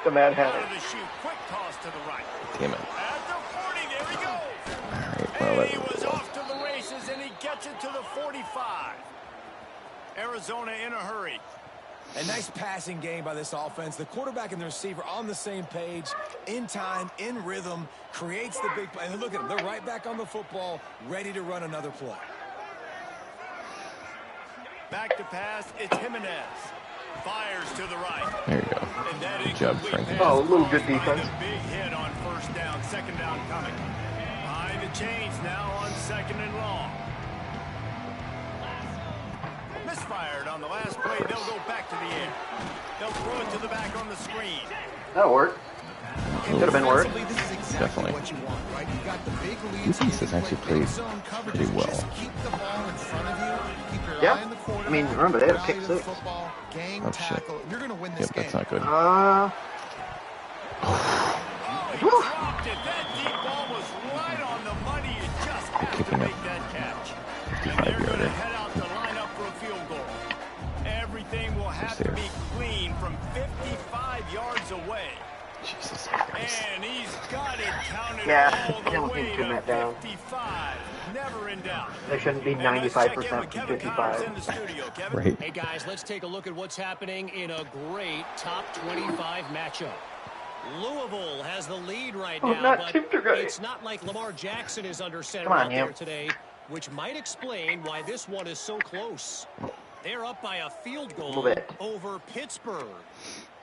The Mad Out Hatter. of the shoot, quick toss to the right. Damn it. At the 40, there he goes. Alright, well, And he that was off to the races, and he gets it to the 45. Arizona in a hurry. A nice passing game by this offense. The quarterback and the receiver on the same page, in time, in rhythm, creates the big play. And look at them. They're right back on the football, ready to run another play. Back to pass, it's Jimenez. Fires to the right. there you go. And that Good job, incomplete Frank. pass Oh, a little good caused by defense. the big hit on first down, second down coming. Behind the chains now on second and long. Misfired on the last play. They'll go back to the air. They'll throw it to the back on the screen. That'll work. Could have been worse. This is exactly Definitely. what you want, right? You've got the big leads. Defense has actually played pretty well. Just keep the ball in front of you. Keep your Yeah. eye on the quarterback. I mean, remember, they had a your eye pick to the six. football, gang Oh, shit. tackle. You're going to win this Yep, game. that's not good. Oh, he dropped it. That deep ball was right on the money. You just have to Kicking it. make that catch. And 55 they're going to yarder. head out to line up for a field goal. Everything will have to there. be clean from 55 yards away. Jesus Christ. And he's got it counted Yeah, all the don't way think too to much down. 55. Never in doubt. They shouldn't be And let's check in 95% with to Kevin Connors in 55. the studio. Kevin? Right. Hey, guys, let's take a look at what's happening in a great top 25 matchup. Louisville has the lead right Oh, now, not but Tim Turgay. it's not like Lamar Jackson is under center Come on, out there Yam. today, which might explain why this one is so close. They're up by a field goal Little bit. over Pittsburgh.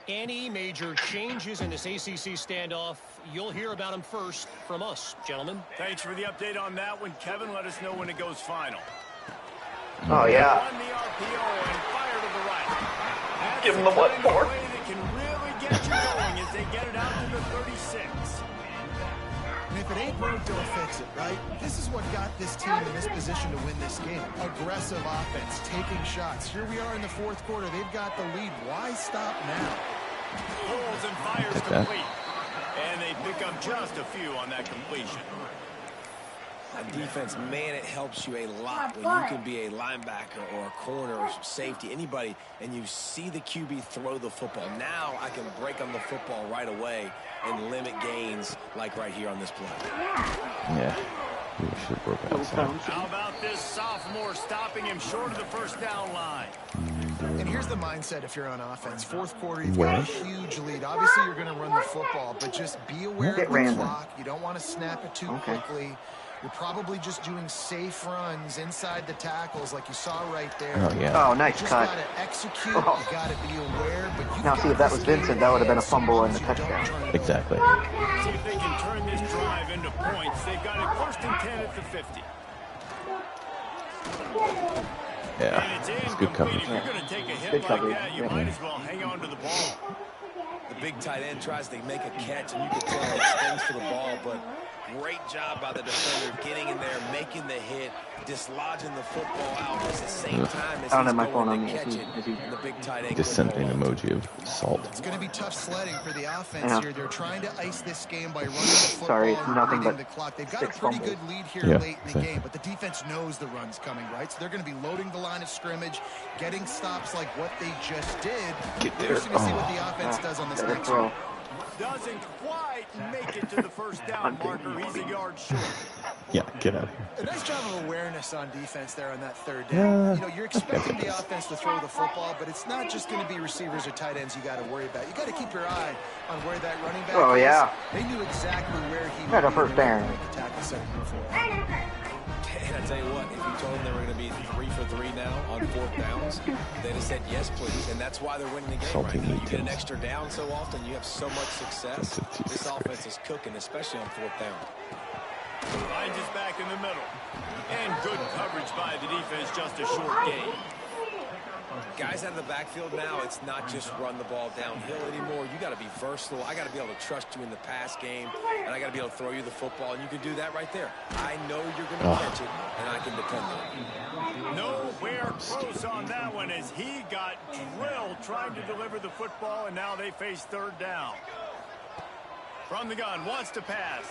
Any major changes in this ACC standoff, you'll hear about them first from us, gentlemen. Thanks for the update on that one, Kevin. Let us know when it goes final. Oh, yeah. Run the RPO and fire to the right. That's Give him the the what kind of for? play that can really get you going as they get it out to the 36. And if it ain't broke, don't fix it, right? This is what got this team in this position to win this game. Aggressive offense, taking shots. Here we are in the fourth quarter. They've got the lead. Why stop now? Pulls and fires Like that. complete. And they pick up just a few on that completion. On defense, man, it helps you a lot when you can be a linebacker or a corner or safety, anybody, and you see the QB throw the football. Now I can break on the football right away and limit gains like right here on this play. Yeah. We should have broken outside. How about this sophomore stopping him short of the first down line? And here's the mindset if you're on offense. Fourth quarter, you've got a huge lead. Obviously, you're going to run the football, but just be aware of the clock. You don't want to snap it too quickly. You're probably just doing safe runs inside the tackles like you saw right there. Oh, yeah. Oh, nice cut. You got to execute. You got to be aware. But you now, see, if that was Vincent, that would have been a fumble and a touchdown. Exactly. See if they can turn this drive into points. They've got it first and 10 at the 50. Yeah, it's good coverage. If you're going to take a hit like that, you might as well hang on to the ball. The big tight end tries to make a catch, and you can tell it stings for the ball, but great job by the defender getting in there, making the hit, dislodging the football out at the same time as he's going to catch it. And the big tight end just sent me an emoji of salt. It's going to be tough sledding for the offense here. They're trying to ice this game by running the football. Sorry, it's nothing but the clock. They've got a pretty good lead here late in the game, but the defense knows the run's coming, right? So they're going to be loading the line of scrimmage, getting stops like what they just did. Get there. We're going to see what the offense does on this next one. Doesn't quite make it to the first down marker. He's a yard short. Yeah, get out of here. A nice job of awareness on defense there on that third down. You know, you're expecting the offense to throw the football, but it's not just going to be receivers or tight ends you got to worry about. You got to keep your eye on where that running back is. Yeah. They knew exactly where he had a first down. And I tell you what, if you told them they were going to be 3 for 3 now on fourth downs, they'd have said yes, please. And that's why they're winning the game right now. You get an extra down so often, you have so much success. This offense is cooking, especially on fourth down. Finds his back in the middle. And good coverage by the defense, just a short gain. Guys out of the backfield now, it's not just run the ball downhill anymore. You got to be versatile. I got to be able to trust you in the pass game, and I got to be able to throw you the football, and you can do that right there. I know you're going to catch it, and I can depend on it. Nowhere close on that one as he got drilled trying to deliver the football, and now they face third down. From the gun, wants to pass.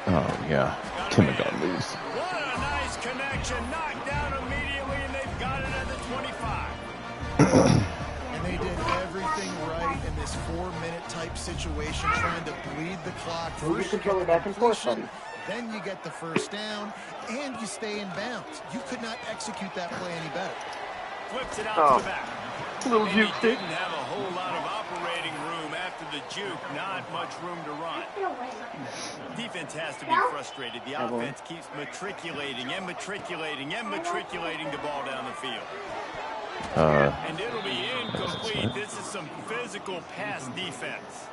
Oh, yeah. Tim got loose. What a nice connection. Knocked down immediately, and they've got it at the 25. And they did everything right in this 4-minute type situation, trying to bleed the clock. Move your controller back and forth, buddy. Then you get the first down, and you stay in bounds. You could not execute that play any better. Flips it out to the back. Little and juke he stick. didn't have a whole lot of operating room after the juke. Not much room to run. Defense has to be frustrated. The offense keeps matriculating and matriculating and matriculating the ball down the field. And it'll be incomplete. This is some physical pass defense.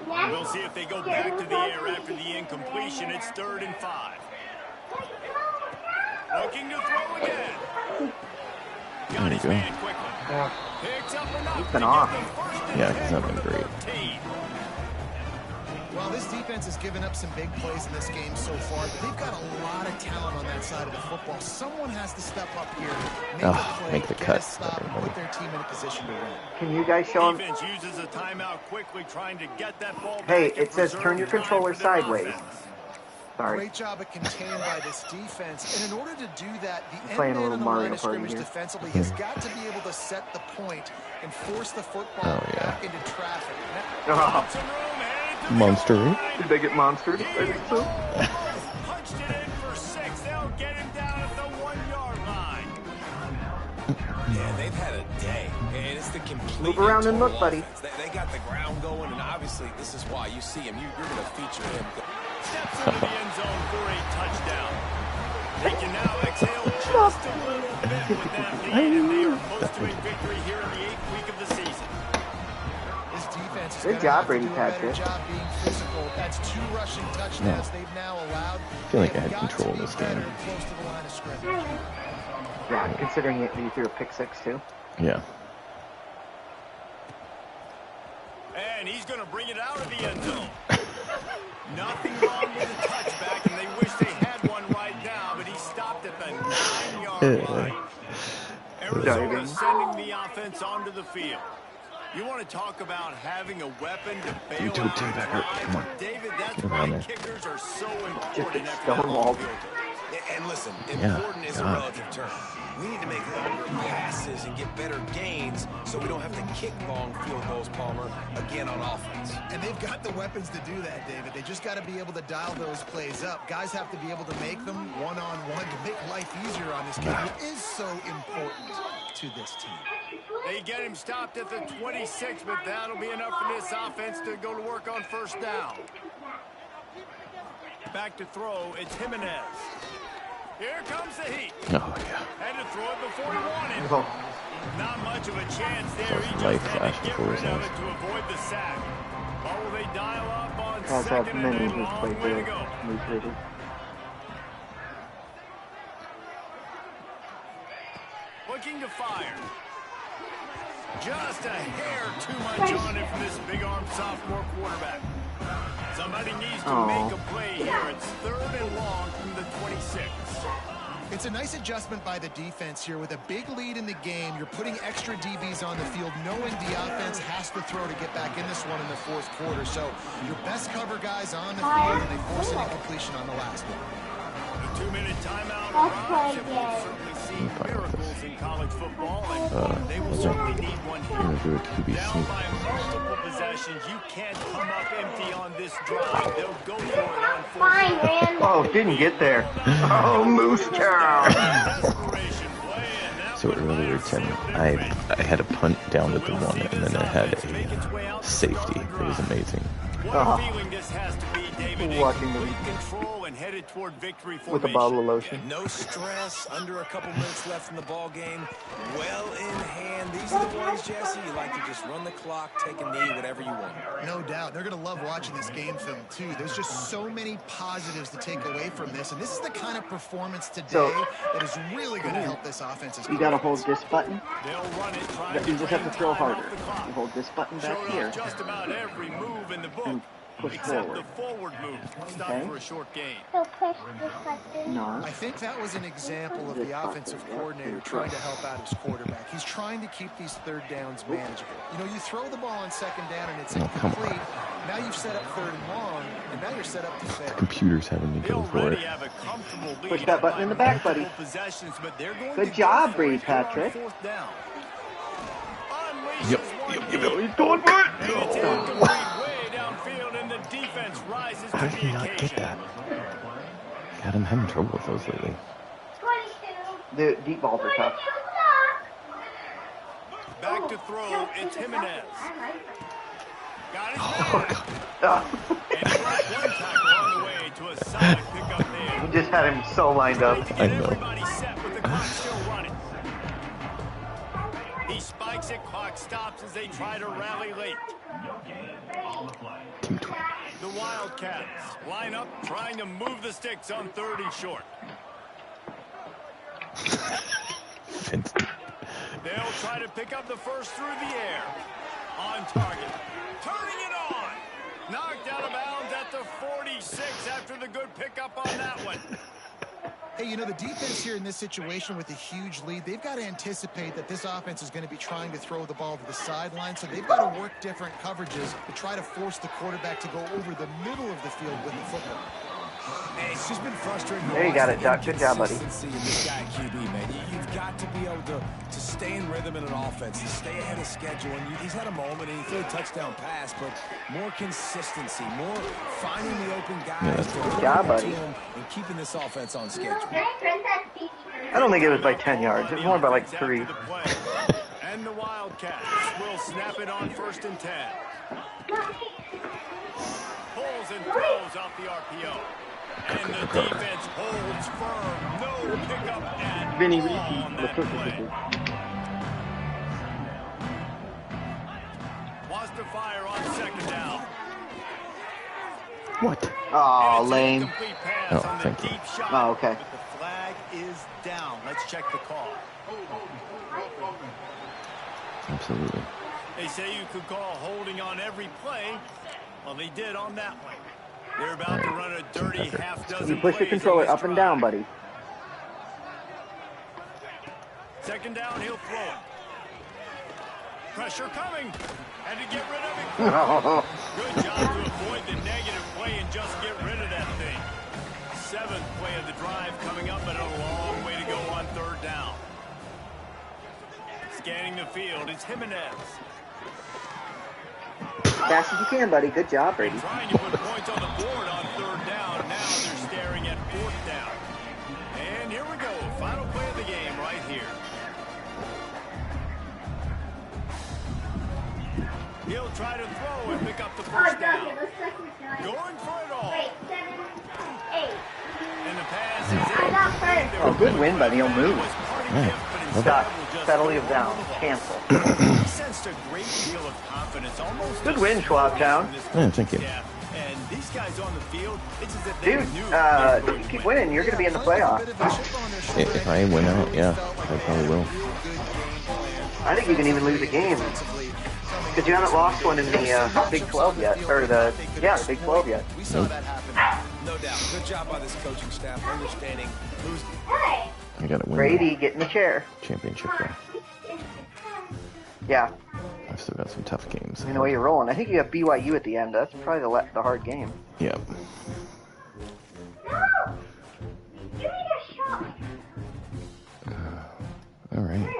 We'll see if they go back to the air after the incompletion. It's 3rd and 5. Looking to throw again. Got his man quickly. Picks up enough He's been to off. get them first and Yeah, 10 he's not from been the great. 13. Well, this defense has given up some big plays in this game so far, but they've got a lot of talent on that side of the football. Someone has to step up here, make a play, make the get cut. a stop, and put their team in a position to win. Can you guys show him? Defense uses a timeout quickly, trying to get that ball back. Hey, and it says preserve turn your time controller for their sideways. offense. Sorry. Great job of contained by this defense. And in order to do that, the Playing end a man little on the Mario line of Party scrimmage here. defensively has got to be able to set the point and force the football back into traffic. Lots of room, headed to the Monster. goal line. Did they get monstered? I think so. Punched it in for 6. They'll get him down at the 1-yard line. Yeah, they've had a day, and it's the complete Move around and look, buddy. offense. They got the ground going, and obviously this is why you see him. You're going to feature him. Steps into the end zone for a touchdown. They can now exhale just a little bit with that lead, and they are close to a victory here in the 8th week of the season. This defense is Good gonna job, have to Brady do a better Patrick. job being physical. That's 2 rushing touchdowns they've now allowed. I feel like I They've had got control to of this be better game. close to the line of scrimmage. Yeah, considering it, you threw a pick 6 too. Yeah. And he's going to bring it out of the end zone. Nothing wrong with the touchback, and they wish they had one right now, but he stopped at the 9-yard line. Arizona sending the offense onto the field. You want to talk about having a weapon to bail You do it, out Tim a Becker. drive? Come on. David, that's Get why around there. kickers are so Just important get after that stonewalled. long field. And listen, Yeah, important is a God. relative term. We need to make longer passes and get better gains so we don't have to kick long field goals, Palmer, again on offense. And they've got the weapons to do that, David. They just got to be able to dial those plays up. Guys have to be able to make them one-on-one to make life easier on this game. It is so important to this team. They get him stopped at the 26, but that'll be enough for this offense to go to work on first down. Back to throw, it's Jimenez. Here comes the heat. Oh, yeah. And to throw it before he wanted. Oh, Not much of a chance there. He Light just had flash to get before rid his of eyes. it to avoid the sack. Or will they dial up on Guys have second many and of a these long plays way to there. go? Mutated. Looking to fire. Just a hair too much on it from this big-arm sophomore quarterback. Somebody needs to make a play here. It's 3rd and long from the 26. It's a nice adjustment by the defense here. With a big lead in the game, you're putting extra DBs on the field, knowing the offense has to throw to get back in this one in the 4th quarter. So your best cover guys on the field, and they force an incompletion on the last one. The 2-minute timeout arrives, and we've certainly seen miracles in college football, and they will certainly need one We're going to do here. a QB Down sneak. by multiple possessions, you can't come up empty on this drive. They'll go for it on 4th. Oh, didn't get there. Oh, Moose Town. Desperation play, and that So one earlier, might Tim, have sealed the I fate. had a punt down at the We'll 1, see and this then I had offense make its way out a the safety. solid It was drive. amazing. What a feeling this has to be, David. In Watching them complete control and headed toward victory formation. with a bottle of lotion. No stress, under a couple minutes left in the ball game. Well in hand. These are the ones, Jesse, you like to just run the clock, take a knee, whatever you want. No doubt. They're going to love watching this game film, too. There's just so many positives to take away from this. And this is the kind of performance today that is really going to help this offense's You gotta hold this button. They'll run it, trying You just have to throw drain time harder. off the clock. You hold this button back Showed here. off just about every move in the book, And push except forward. the forward move. Stop Okay. for a short gain. No. I think that was an example of the offensive coordinator trying to help out his quarterback. He's trying to keep these 3rd downs manageable. You know, you throw the ball on 2nd down and it's Oh, come on. incomplete. Now you've set up 3rd and long, and now you're set up to fail. Computer's having me They go for already it. have a comfortable lead Push that button by in the back, buddy. multiple possessions, but they're going Good to job, go for Brady it here on Patrick. 4th down. Unleashes Yep, one yep, knee. yep. He's going for it. And it's incomplete way downfield, and the defense rises How to did he the not get occasion. that? God, I'm having trouble with those lately. The deep balls are tough. Back to throw, it's Jimenez. Got it Oh, back. God. And he brought one tackle on the way to a solid pickup there. You just had him so lined up. To I get know. everybody set with the clock still running. He spikes it, clock stops as they try to rally late. 220. The Wildcats line up, trying to move the sticks on 3rd and short. Vincent. They'll try to pick up the first through the air. On target. Turning it on. Knocked out of bounds at the 46 after the good pickup on that one. Hey, you know, the defense here in this situation with a huge lead, they've got to anticipate that this offense is going to be trying to throw the ball to the sideline, so they've got to work different coverages to try to force the quarterback to go over the middle of the field with the football. And it's just been frustrating. There you got it, Doc. Good job, buddy. Consistency in this guy QB, man. You've got to be able to stay in rhythm in an offense, to stay ahead of schedule. And he's had a moment, and he threw a touchdown pass, but more consistency, more finding the open guys, Good job, buddy. and keeping this offense on schedule. I don't think it was by 10 yards. It was more by like 3. And the Wildcats will snap it on 1st and 10. Pulls and throws off the RPO. And the defense holds firm. No pickup at Vinny all Repeat. on that play. Wants to fire on 2nd down. What? Oh, And it's an lame. incomplete pass Oh, on the thank you. deep shot. Oh, okay. But the flag is down. Let's check the call. Absolutely. They say you could call holding on every play. Well, they did on that one. They're about to run a dirty half dozen You push the plays controller on this up and drive. down, buddy. 2nd down, he'll throw it. Pressure coming. Had to get rid of it quickly. Good job to avoid the negative play and just get rid of that thing. 7th play of the drive coming up, but a long way to go on 3rd down. Scanning the field, it's Jimenez. Fast as you can, buddy. Good job, Brady. Trying to put points on the board on 3rd down. Now they're staring at 4th down. And here we go. Final play of the game right here. He'll try to throw and pick up the first down. Going for it all. And the pass is in. Oh, good win by Neil Moon. Scott, settle you down. Cancel. He sensed a great deal of confidence. Almost Good win, Schwabtown. Yeah, thank you. And these guys on the field, it's as if they Dude, knew. if you keep winning, you're going to be in the playoffs. If I win out, yeah, I probably will. I think you can even lose a game. Because you haven't lost one in the Big 12 yet. Or the Big 12 yet. We saw that happen. No doubt. Good job by this coaching staff understanding who's... I gotta win Brady, get in the chair. the championship though. Yeah. I've still got some tough games. You know where you're rolling. I think you have BYU at the end. That's probably the hard game. Yeah. All right.